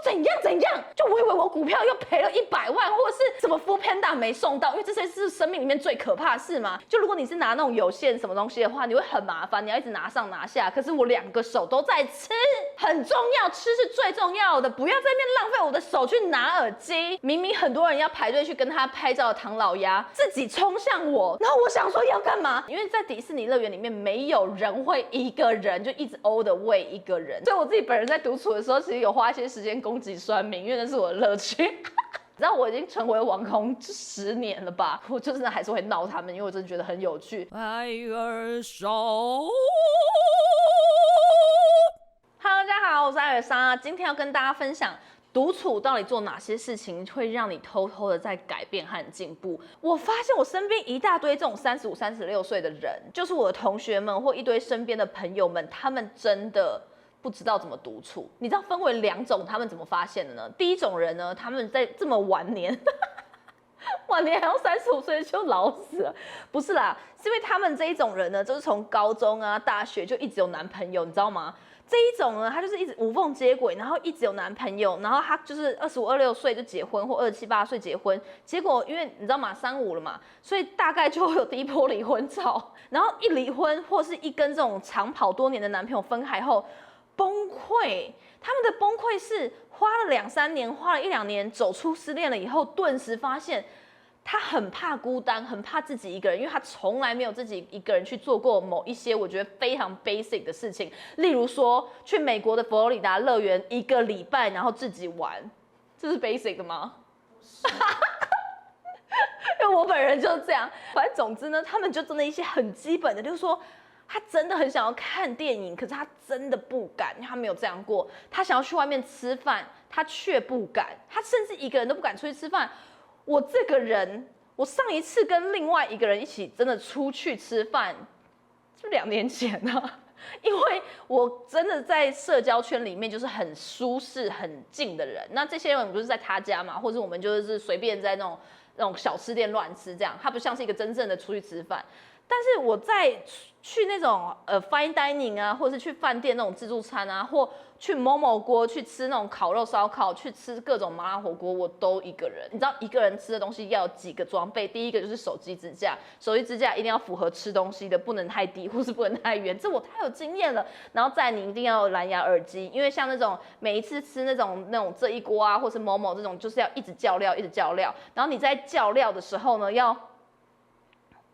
怎样怎样，就我以为我股票又赔了100万，或者是什么 Foodpanda 没送到，因为这些是生命里面最可怕的事嘛。就如果你是拿那种有线什么东西的话，你会很麻烦，你要一直拿上拿下。可是我2个手都在吃，很重要，吃是最重要的，不要在那边浪费我的手去拿耳机。明明很多人要排队去跟他拍照的唐老鸭，自己冲向我，然后我想说要干嘛？因为在迪士尼乐园里面没有人会一个人就一直 all the way 一个人，所以我自己本人在独处的时候，其实有花一些时间攻击酸民，因为那是我的乐趣。你知道我已经成为网红10年了吧？我就真的还是会闹他们，因为我真的觉得很有趣。爱尔烧。Hello， 大家好，我是艾尔莎，今天要跟大家分享独处到底做哪些事情会让你偷偷的在改变和进步。我发现我身边一大堆这种35、36岁的人，就是我的同学们或一堆身边的朋友们，他们真的不知道怎么独处。你知道分为2种，他们怎么发现的呢？第一种人呢，他们在这么晚年晚年还要35岁就老死了，不是啦，是因为他们这一种人呢，就是从高中啊、大学就一直有男朋友，你知道吗？这一种呢，他就是一直无缝接轨，然后一直有男朋友，然后他就是25、26岁就结婚，或27、28岁结婚，结果因为你知道嘛，35了嘛，所以大概就会有第一波离婚潮，然后一离婚或是一跟这种长跑多年的男朋友分开后崩溃，他们的崩溃是花了2、3年，花了1、2年走出失恋了以后，顿时发现他很怕孤单，很怕自己一个人，因为他从来没有自己一个人去做过某一些我觉得非常 basic 的事情，例如说去美国的佛罗里达乐园1个礼拜，然后自己玩，这是 basic 的吗？因为我本人就是这样。反正总之呢，他们就真的一些很基本的，就是说他真的很想要看电影，可是他真的不敢，因为他没有这样过。他想要去外面吃饭，他却不敢，他甚至一个人都不敢出去吃饭。我这个人，我上一次跟另外一个人一起真的出去吃饭，就2年前啊。因为我真的在社交圈里面就是很舒适、很近的人，那这些人不是在他家嘛，或者我们就是随便在那种小吃店乱吃这样，他不像是一个真正的出去吃饭。但是我在去那种fine dining 啊，或者是去饭店那种自助餐啊，或去某某锅去吃那种烤肉烧烤，去吃各种麻辣火锅，我都一个人。你知道一个人吃的东西要有几个装备？第一个就是手机支架，手机支架一定要符合吃东西的，不能太低或是不能太圆，这我太有经验了。然后再你一定要有蓝牙耳机，因为像那种每一次吃那种这一锅啊，或是某某这种，就是要一直叫料，一直叫料。然后你在叫料的时候呢，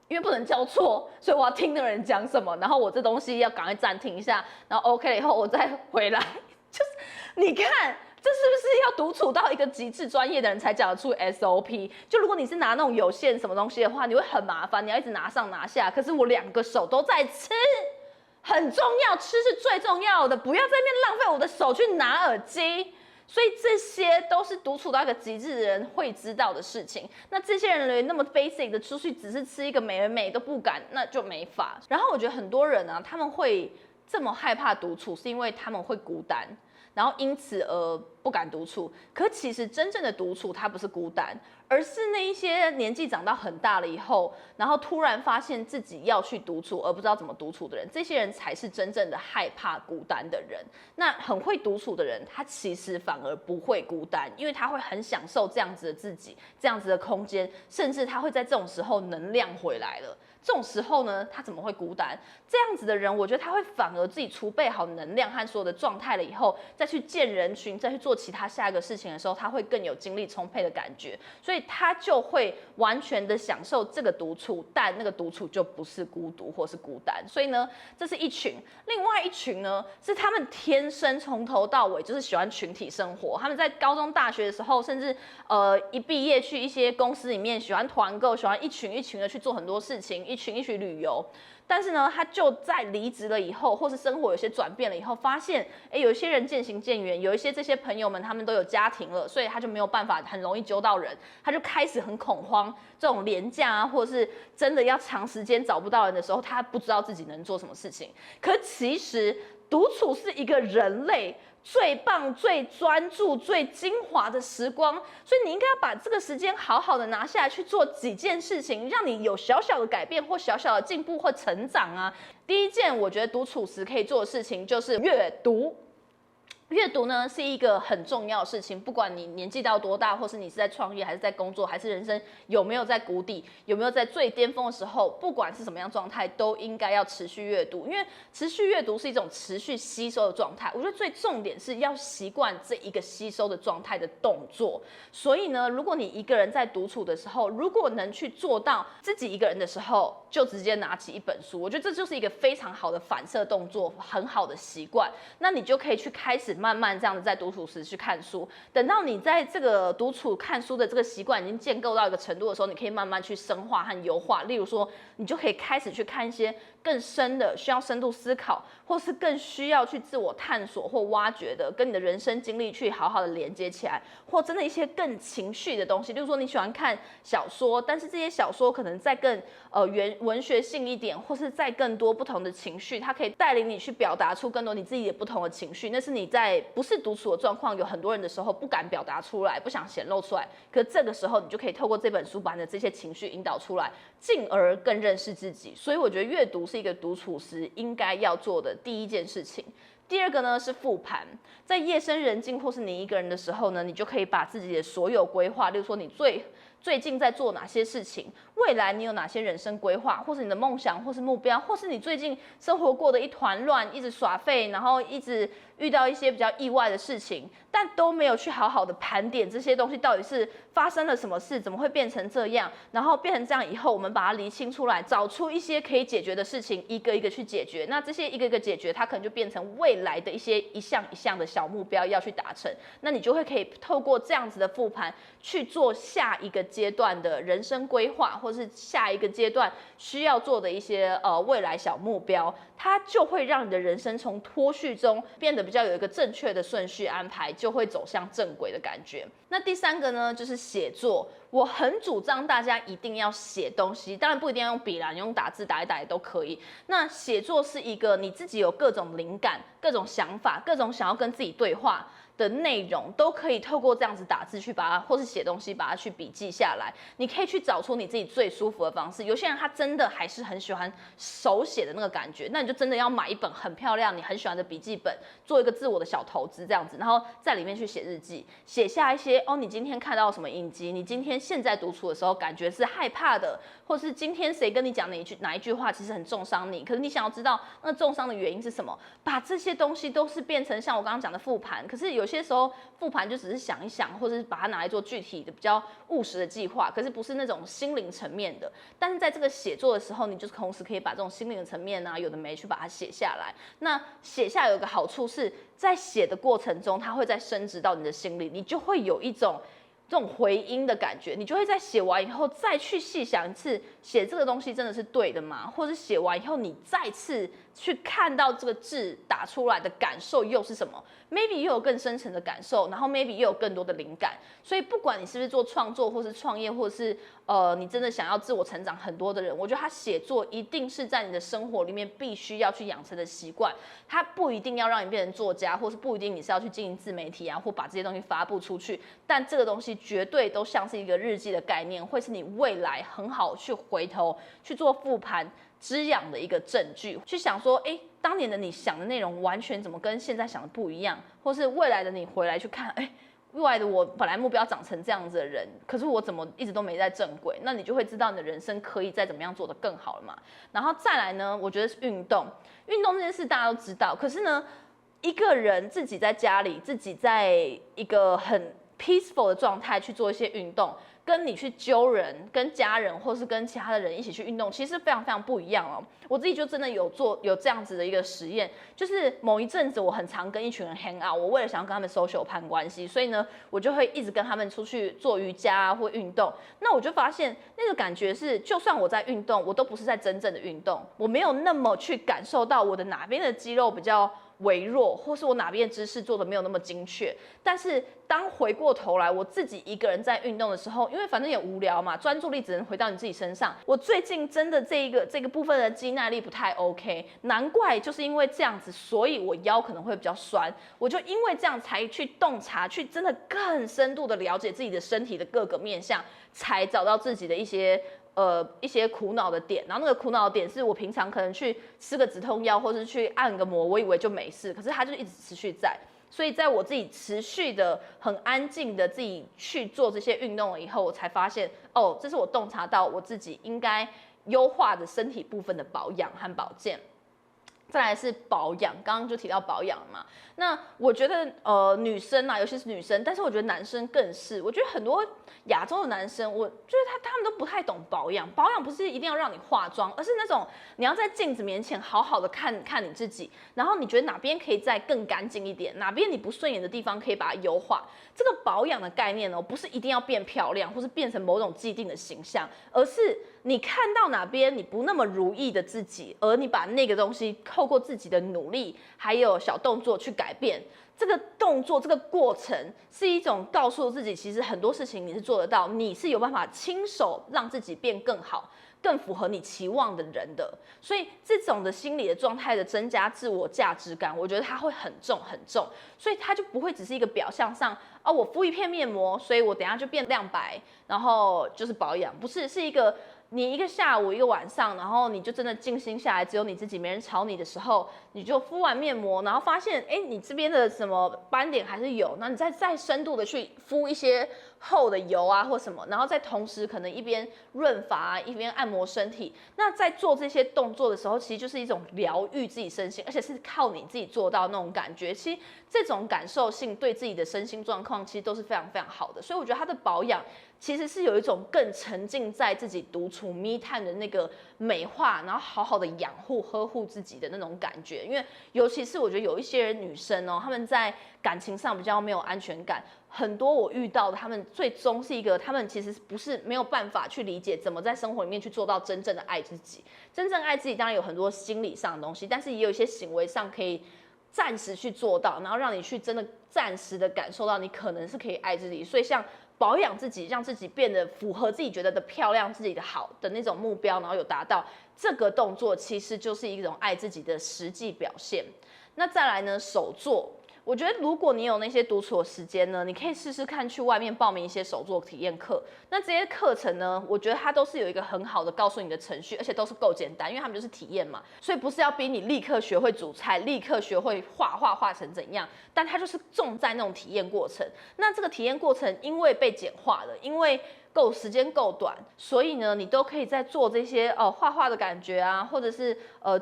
因为不能叫错，所以我要听那个人讲什么，然后我这东西要赶快暂停一下，然后 OK 了以后我再回来。就是你看，这是不是要独处到一个极致专业的人才讲得出 SOP？ 就如果你是拿那种有线什么东西的话，你会很麻烦，你要一直拿上拿下。可是我2个手都在吃，很重要，吃是最重要的，不要在那边浪费我的手去拿耳机。所以这些都是独处到一个极致的人会知道的事情。那这些人连那么 basic 的出去只是吃一个美而美都不敢，那就没法。然后我觉得很多人啊，他们会这么害怕独处，是因为他们会孤单，然后因此而不敢独处。可其实真正的独处，它不是孤单，而是那一些年纪长到很大了以后，然后突然发现自己要去独处，而不知道怎么独处的人，这些人才是真正的害怕孤单的人。那很会独处的人，他其实反而不会孤单，因为他会很享受这样子的自己，这样子的空间，甚至他会在这种时候能量回来了。这种时候呢，他怎么会孤单？这样子的人，我觉得他会反而自己储备好能量和所有的状态了以后，再去见人群，再去做其他下一个事情的时候，他会更有精力充沛的感觉，所以他就会完全的享受这个独处，但那个独处就不是孤独或是孤单。所以呢，这是一群，另外一群呢，是他们天生从头到尾就是喜欢群体生活。他们在高中、大学的时候，甚至一毕业去一些公司里面，喜欢团购，喜欢一群一群的去做很多事情。一群一群旅游，但是呢，他就在离职了以后，或是生活有些转变了以后，发现，有一些人渐行渐远，有一些这些朋友们他们都有家庭了，所以他就没有办法很容易揪到人，他就开始很恐慌。这种廉价啊，或者是真的要长时间找不到人的时候，他不知道自己能做什么事情。可其实独处是一个人类最棒、最专注、最精华的时光，所以你应该要把这个时间好好的拿下来去做几件事情，让你有小小的改变或小小的进步或成长啊。第一件，我觉得独处时可以做的事情就是阅读。阅读呢是一个很重要的事情，不管你年纪到多大，或是你是在创业，还是在工作，还是人生有没有在谷底，有没有在最巅峰的时候，不管是什么样状态，都应该要持续阅读，因为持续阅读是一种持续吸收的状态。我觉得最重点是要习惯这一个吸收的状态的动作。所以呢，如果你一个人在独处的时候，如果能去做到自己一个人的时候，就直接拿起一本书，我觉得这就是一个非常好的反射动作，很好的习惯。那你就可以去开始慢慢这样子在独处时去看书，等到你在这个独处看书的这个习惯已经建构到一个程度的时候，你可以慢慢去深化和优化。例如说，你就可以开始去看一些更深的、需要深度思考，或是更需要去自我探索或挖掘的，跟你的人生经历去好好的连接起来，或真的一些更情绪的东西。例如说，你喜欢看小说，但是这些小说可能再更文学性一点，或是再更多不同的情绪，它可以带领你去表达出更多你自己的不同的情绪。那是你在不是独处的状况，有很多人的时候不敢表达出来，不想显露出来。可是这个时候，你就可以透过这本书把你的这些情绪引导出来，进而更认识自己。所以我觉得阅读是一个独处时应该要做的第一件事情。第二个呢是复盘，在夜深人静或是你一个人的时候呢，你就可以把自己的所有规划，例如说你最近在做哪些事情，未来你有哪些人生规划，或是你的梦想，或是目标，或是你最近生活过得一团乱，一直耍废，然后一直遇到一些比较意外的事情，但都没有去好好的盘点这些东西到底是发生了什么事，怎么会变成这样，然后变成这样以后，我们把它厘清出来，找出一些可以解决的事情，一个一个去解决。那这些一个一个解决，它可能就变成未来的一项一项的小目标要去达成。那你就会可以透过这样子的复盘去做下一个阶段的人生规划，或是下一个阶段需要做的一些未来小目标，它就会让你的人生从脱序中变得比较有一个正确的顺序安排，就会走向正轨的感觉。那第三个呢，就是写作。我很主张大家一定要写东西，当然不一定要用笔啦，你用打字打一打也都可以。那写作是一个你自己有各种灵感、各种想法、各种想要跟自己对话的内容，都可以透过这样子打字去把它，或是写东西把它去笔记下来。你可以去找出你自己最舒服的方式。有些人他真的还是很喜欢手写的那个感觉，那你就真的要买一本很漂亮、你很喜欢的笔记本，做一个自我的小投资这样子，然后在里面去写日记，写下一些你今天看到什么影集，你今天现在独处的时候感觉是害怕的，或是今天谁跟你讲哪一句话其实很重伤你，可是你想要知道那重伤的原因是什么，把这些东西都是变成像我刚刚讲的复盘。可是有些时候复盘就只是想一想，或者是把它拿来做具体的比较务实的计划，可是不是那种心灵层面的。但是在这个写作的时候，你就同时可以把这种心灵的层面啊，有的没去把它写下来。那写下有一个好处是在写的过程中，它会再升值到你的心里，你就会有一种这种回音的感觉，你就会在写完以后再去细想一次，写这个东西真的是对的吗？或者写完以后你再次去看到这个字打出来的感受又是什么 ？maybe 又有更深层的感受，然后 maybe 又有更多的灵感。所以不管你是不是做创作，或是创业，或是你真的想要自我成长很多的人，我觉得他写作一定是在你的生活里面必须要去养成的习惯。他不一定要让你变成作家，或是不一定你是要去经营自媒体啊，或把这些东西发布出去。但这个东西绝对都像是一个日记的概念，会是你未来很好去回头去做复盘滋养的一个证据。去想说，当年的你想的内容完全怎么跟现在想的不一样，或是未来的你回来去看，未来的我本来目标长成这样子的人，可是我怎么一直都没在正轨？那你就会知道你的人生可以再怎么样做得更好了嘛。然后再来呢，我觉得是运动。运动这件事大家都知道，可是呢，一个人自己在家里，自己在一个很 peaceful 的状态去做一些运动，跟你去揪人、跟家人或是跟其他的人一起去运动，其实非常非常不一样哦。我自己就真的有这样子的一个实验，就是某一阵子我很常跟一群人 hang out， 我为了想要跟他们 social 攀关系，所以呢，我就会一直跟他们出去做瑜伽或运动。那我就发现那个感觉是，就算我在运动，我都不是在真正的运动，我没有那么去感受到我的哪边的肌肉比较微弱，或是我哪边的姿势做的没有那么精确。但是当回过头来，我自己一个人在运动的时候，因为反正也无聊嘛，专注力只能回到你自己身上。我最近真的这个部分的肌耐力不太 OK， 难怪就是因为这样子，所以我腰可能会比较酸。我就因为这样才去洞察，去真的更深度的了解自己的身体的各个面向，才找到自己的一些苦恼的点。然后那个苦恼的点是我平常可能去吃个止痛药，或是去按个摩，我以为就没事，可是它就一直持续在。所以在我自己持续的很安静的自己去做这些运动了以后，我才发现哦，这是我洞察到我自己应该优化的身体部分的保养和保健。再来是保养，刚刚就提到保养了嘛。那我觉得女生啊，尤其是女生，但是我觉得男生更是。我觉得很多亚洲的男生，我觉得他们都不太懂保养。保养不是一定要让你化妆，而是那种你要在镜子面前好好的看看你自己，然后你觉得哪边可以再更干净一点，哪边你不顺眼的地方可以把它优化。这个保养的概念哦，不是一定要变漂亮，或是变成某种既定的形象，而是你看到哪边你不那么如意的自己，而你把那个东西透过自己的努力还有小动作去改变。这个动作这个过程是一种告诉自己，其实很多事情你是做得到，你是有办法亲手让自己变更好，更符合你期望的人的。所以这种的心理的状态的增加自我价值感，我觉得它会很重很重，所以它就不会只是一个表象上哦，我敷一片面膜，所以我等一下就变亮白，然后就是保养，不是，是一个你一个下午一个晚上，然后你就真的静心下来，只有你自己，没人吵你的时候，你就敷完面膜，然后发现，哎，你这边的什么斑点还是有，那你再深度的去敷一些厚的油啊或什么，然后再同时可能一边润发啊，一边按摩身体。那在做这些动作的时候，其实就是一种疗愈自己身心，而且是靠你自己做到那种感觉。其实这种感受性对自己的身心状况，其实都是非常非常好的。所以我觉得它的保养其实是有一种更沉浸在自己独处 me time 的那个美化，然后好好的养护呵护自己的那种感觉。因为尤其是我觉得有一些女生哦，她们在感情上比较没有安全感，很多我遇到的，她们最终是一个，她们其实不是没有办法去理解怎么在生活里面去做到真正的爱自己。真正爱自己当然有很多心理上的东西，但是也有一些行为上可以暂时去做到，然后让你去真的暂时的感受到你可能是可以爱自己。所以像保养自己，让自己变得符合自己觉得的漂亮、自己的好的那种目标，然后有达到，这个动作其实就是一种爱自己的实际表现。那再来呢，手作。我觉得如果你有那些独处的时间呢，你可以试试看去外面报名一些手作体验课。那这些课程呢，我觉得它都是有一个很好的告诉你的程序，而且都是够简单，因为他们就是体验嘛，所以不是要逼你立刻学会煮菜，立刻学会画成怎样，但它就是重在那种体验过程。那这个体验过程因为被简化了，因为时间够短，所以呢，你都可以在做这些画的感觉啊，或者是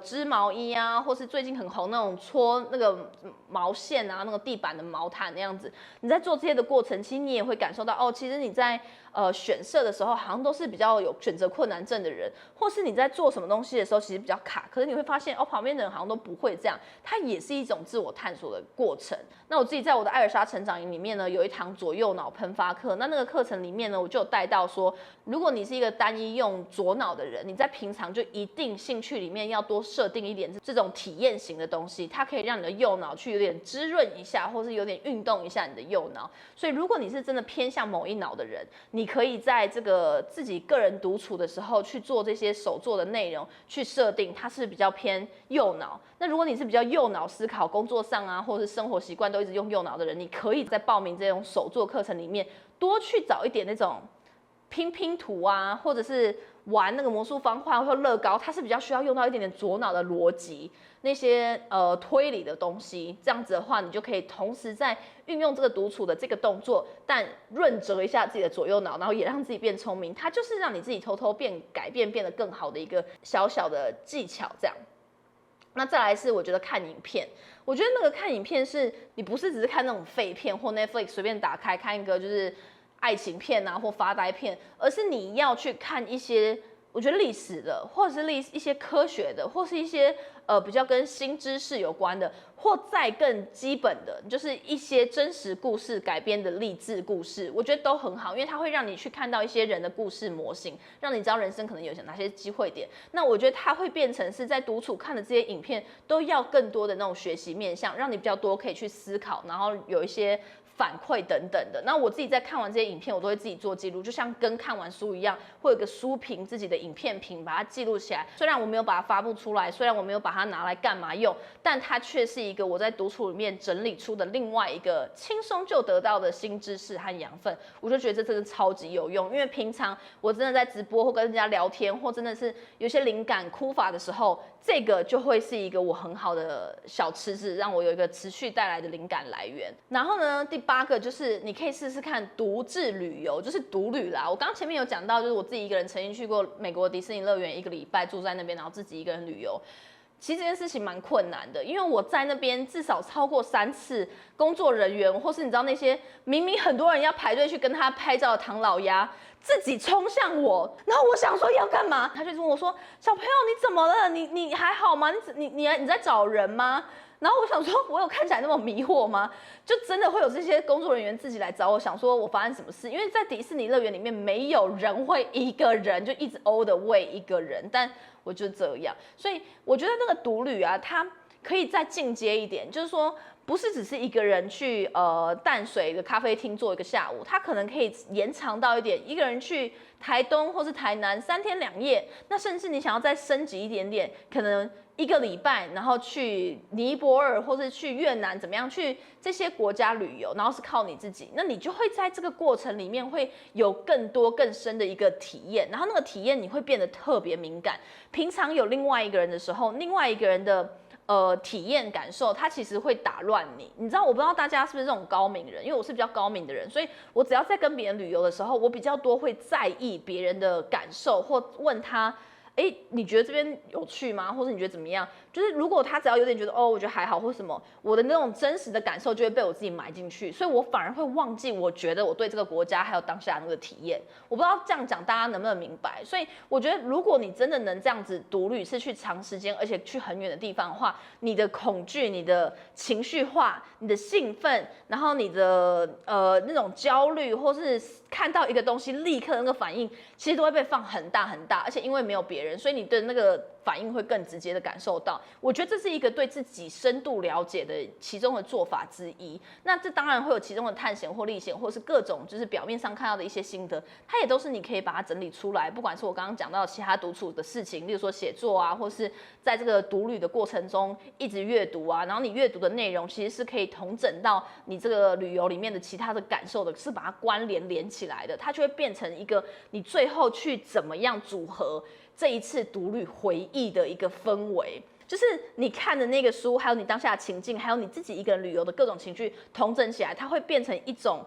织毛衣啊，或是最近很红那种搓那个毛线啊，那个地板的毛毯那样子。你在做这些的过程，其实你也会感受到哦，其实你在选色的时候，好像都是比较有选择困难症的人，或是你在做什么东西的时候，其实比较卡。可是你会发现哦，旁边的人好像都不会这样，它也是一种自我探索的过程。那我自己在我的艾尔莎成长营里面呢，有一堂左右脑喷发课。那个课程里面呢，我就有带到说，如果你是一个单一用左脑的人，你在平常就一定兴趣里面要多设定一点这种体验型的东西，它可以让你的右脑去有点滋润一下，或是有点运动一下你的右脑。所以如果你是真的偏向某一脑的人，你可以在这个自己个人独处的时候去做这些手作的内容，去设定它是比较偏右脑。那如果你是比较右脑思考，工作上啊，或者是生活习惯都一直用右脑的人，你可以在报名这种手作课程里面多去找一点那种拼图啊，或者是玩那个魔术方块或乐高，它是比较需要用到一点点左脑的逻辑，那些推理的东西。这样子的话，你就可以同时在运用这个独处的这个动作，但润泽一下自己的左右脑，然后也让自己变聪明。它就是让你自己偷偷改变，变得更好的一个小小的技巧，这样。那再来是我觉得看影片，我觉得那个看影片是你不是只是看那种废片或 Netflix 随便打开看一个就是爱情片啊或发呆片，而是你要去看一些我觉得历史的，或者是一些科学的，或是一些比较跟新知识有关的，或再更基本的，就是一些真实故事改编的励志故事，我觉得都很好，因为它会让你去看到一些人的故事模型，让你知道人生可能有哪些机会点。那我觉得它会变成是在独处看的这些影片，都要更多的那种学习面向，让你比较多可以去思考，然后有一些反馈等等的。那我自己在看完这些影片，我都会自己做记录，就像跟看完书一样，会有个书评自己的影片评，把它记录起来。虽然我没有把它发布出来，虽然我没有把它拿来干嘛用，但它却是一个我在独处里面整理出的另外一个轻松就得到的新知识和养分，我就觉得这真的超级有用。因为平常我真的在直播或跟人家聊天，或真的是有些灵感枯乏的时候，这个就会是一个我很好的小吃子，让我有一个持续带来的灵感来源。然后呢，第8个就是你可以试试看独自旅游，就是独旅啦。我刚刚前面有讲到，就是我自己一个人曾经去过美国迪士尼乐园1个礼拜，住在那边，然后自己一个人旅游。其实这件事情蛮困难的，因为我在那边至少超过3次，工作人员或是你知道那些明明很多人要排队去跟他拍照的唐老鸭，自己冲向我，然后我想说要干嘛，他就问我说：“小朋友你怎么了？你还好吗？你在找人吗？”然后我想说，我有看起来那么迷惑吗？就真的会有这些工作人员自己来找我，想说我发生什么事？因为在迪士尼乐园里面，没有人会一个人就一直 all the way 一个人，但我就这样，所以我觉得那个独旅啊，它可以再进阶一点，就是说不是只是一个人去淡水的咖啡厅坐一个下午，它可能可以延长到一点，一个人去台东或是台南3天2夜，那甚至你想要再升级一点点，可能1个礼拜，然后去尼泊尔或是去越南，怎么样去这些国家旅游，然后是靠你自己，那你就会在这个过程里面会有更多更深的一个体验，然后那个体验你会变得特别敏感。平常有另外一个人的时候，另外一个人的体验感受，它其实会打乱你。你知道，我不知道大家是不是这种高敏人，因为我是比较高敏的人，所以我只要在跟别人旅游的时候，我比较多会在意别人的感受，或问他。你觉得这边有趣吗？或者你觉得怎么样？就是如果他只要有点觉得我觉得还好或什么，我的那种真实的感受就会被我自己埋进去，所以我反而会忘记我觉得我对这个国家还有当下那个体验。我不知道这样讲大家能不能明白？所以我觉得如果你真的能这样子独旅，是去长时间而且去很远的地方的话，你的恐惧、你的情绪化、你的兴奋，然后你的那种焦虑，或是看到一个东西立刻那个反应，其实都会被放很大很大，而且因为没有别人，所以你的那个反应会更直接的感受到。我觉得这是一个对自己深度了解的其中的做法之一。那这当然会有其中的探险或历险，或是各种就是表面上看到的一些心得，它也都是你可以把它整理出来。不管是我刚刚讲到其他独处的事情，例如说写作啊，或是在这个独旅的过程中一直阅读啊，然后你阅读的内容其实是可以统整到你这个旅游里面的其他的感受的，是把它关联连起来的，它就会变成一个你最后去怎么样组合这一次独旅回忆的一个氛围，就是你看的那个书，还有你当下的情境，还有你自己一个人旅游的各种情绪统整起来，它会变成一种，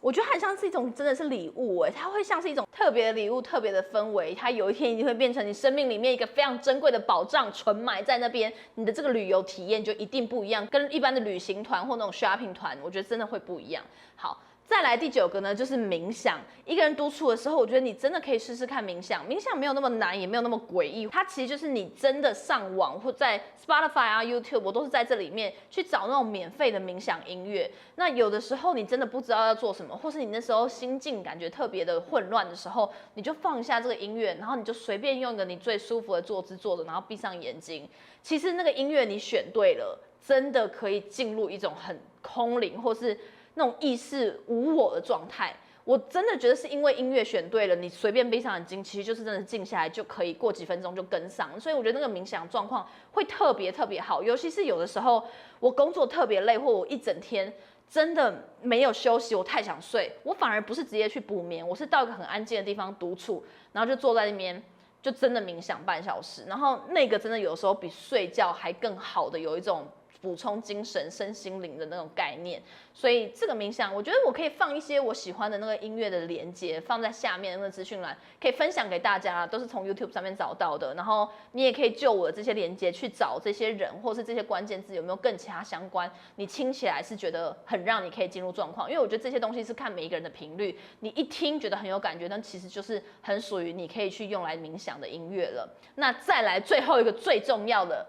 我觉得很像是一种真的是礼物它会像是一种特别的礼物、特别的氛围，它有一天一定会变成你生命里面一个非常珍贵的宝藏，纯埋在那边，你的这个旅游体验就一定不一样，跟一般的旅行团或那种 shopping 团，我觉得真的会不一样。好。再来第9个呢，就是冥想。一个人独处的时候，我觉得你真的可以试试看冥想。冥想没有那么难，也没有那么诡异，它其实就是你真的上网或在 Spotify 啊、YouTube， 我都是在这里面去找那种免费的冥想音乐。那有的时候你真的不知道要做什么，或是你那时候心境感觉特别的混乱的时候，你就放一下这个音乐，然后你就随便用一个你最舒服的坐姿坐着，然后闭上眼睛。其实那个音乐你选对了，真的可以进入一种很空灵或是那种意识无我的状态。我真的觉得是因为音乐选对了，你随便闭上眼睛，其实就是真的静下来就可以，过几分钟就跟上。所以我觉得那个冥想状况会特别特别好，尤其是有的时候我工作特别累，或我一整天真的没有休息，我太想睡，我反而不是直接去补眠，我是到一个很安静的地方独处，然后就坐在那边，就真的冥想半小时，然后那个真的有时候比睡觉还更好的有一种补充精神、身心灵的那种概念。所以这个冥想，我觉得我可以放一些我喜欢的那个音乐的连接，放在下面那个资讯栏，可以分享给大家，都是从 YouTube 上面找到的。然后你也可以就我的这些连接去找这些人，或是这些关键字有没有更其他相关，你听起来是觉得很让你可以进入状况。因为我觉得这些东西是看每一个人的频率，你一听觉得很有感觉，但其实就是很属于你可以去用来冥想的音乐了。那再来最后一个最重要的。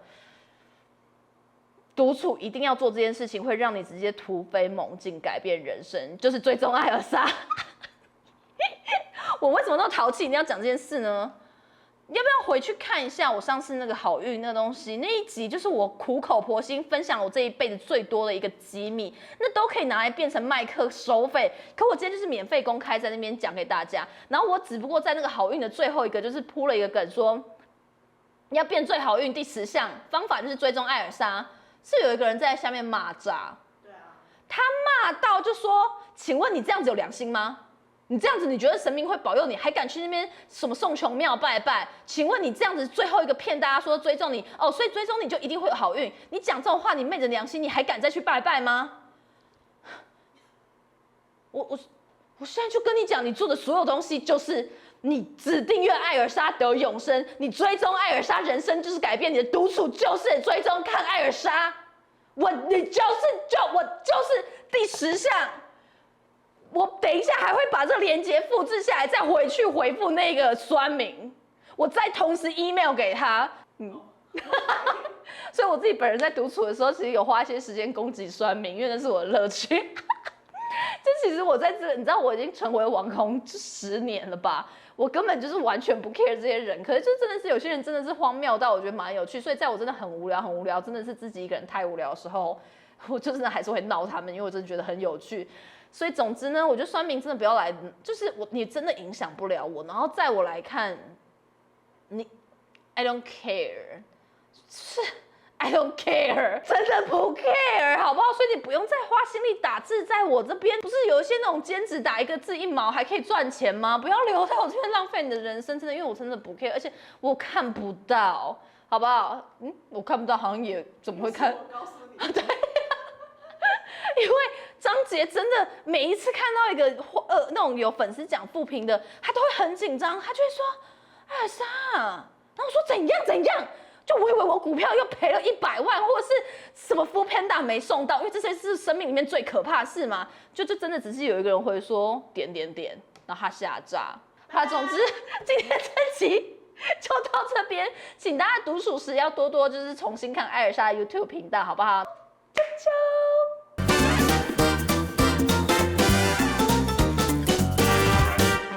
独处一定要做这件事情，会让你直接突飞猛进，改变人生，就是追踪艾尔莎。我为什么那么淘气？你要讲这件事呢？要不要回去看一下我上次那个好运那个东西？那一集就是我苦口婆心分享我这一辈子最多的一个机密，那都可以拿来变成麦克收费。可我今天就是免费公开在那边讲给大家，然后我只不过在那个好运的最后一个就是铺了一个梗说。要变最好运第10项方法就是追踪艾尔莎，是有一个人在下面骂炸。对啊，他骂到就说：“请问你这样子有良心吗？你这样子你觉得神明会保佑你，还敢去那边什么送穷庙拜拜？请问你这样子最后一个骗大家说追踪你哦，所以追踪你就一定会有好运？你讲这种话，你昧着良心，你还敢再去拜拜吗？”我现在就跟你讲，你做的所有东西就是你只订阅艾尔莎得永生，你追踪艾尔莎人生就是改变，你的独处就是追踪看艾尔莎。我就是第10项，我等一下还会把这个链接复制下来，再回去回复那个酸民，我再同时 email 给他。所以我自己本人在独处的时候，其实有花一些时间攻击酸民，因为那是我的乐趣。就其实我在这，你知道我已经成为网红10年了吧？我根本就是完全不 care 这些人，可是就真的是有些人真的是荒谬到我觉得蛮有趣，所以在我真的很无聊，真的是自己一个人太无聊的时候，我就真的还是会闹他们，因为我真的觉得很有趣。所以总之呢，我觉得酸民真的不要来，就是你真的影响不了我。然后在我来看，I don't care， 是。I don't care， 真的不 care， 好不好？所以你不用再花心力打字在我这边，不是有一些那种兼职打一个字1毛还可以赚钱吗？不要留在我这边浪费你的人生，真的，因为我真的不 care， 而且我看不到，好不好？我看不到，好像也怎么会看？我告诉你，对，因为张杰真的每一次看到一个那种有粉丝讲负评的，他都会很紧张，他就会说艾尔莎，然后我说怎样？就我以为我股票又赔了100万，或者是什么 Foodpanda 没送到，因为这些是生命里面最可怕的事嘛。就真的只是有一个人会说点，然后他下炸。好，总之今天这集就到这边，请大家独处时要多多就是重新看艾尔莎的 YouTube 频道，好不好？啾啾。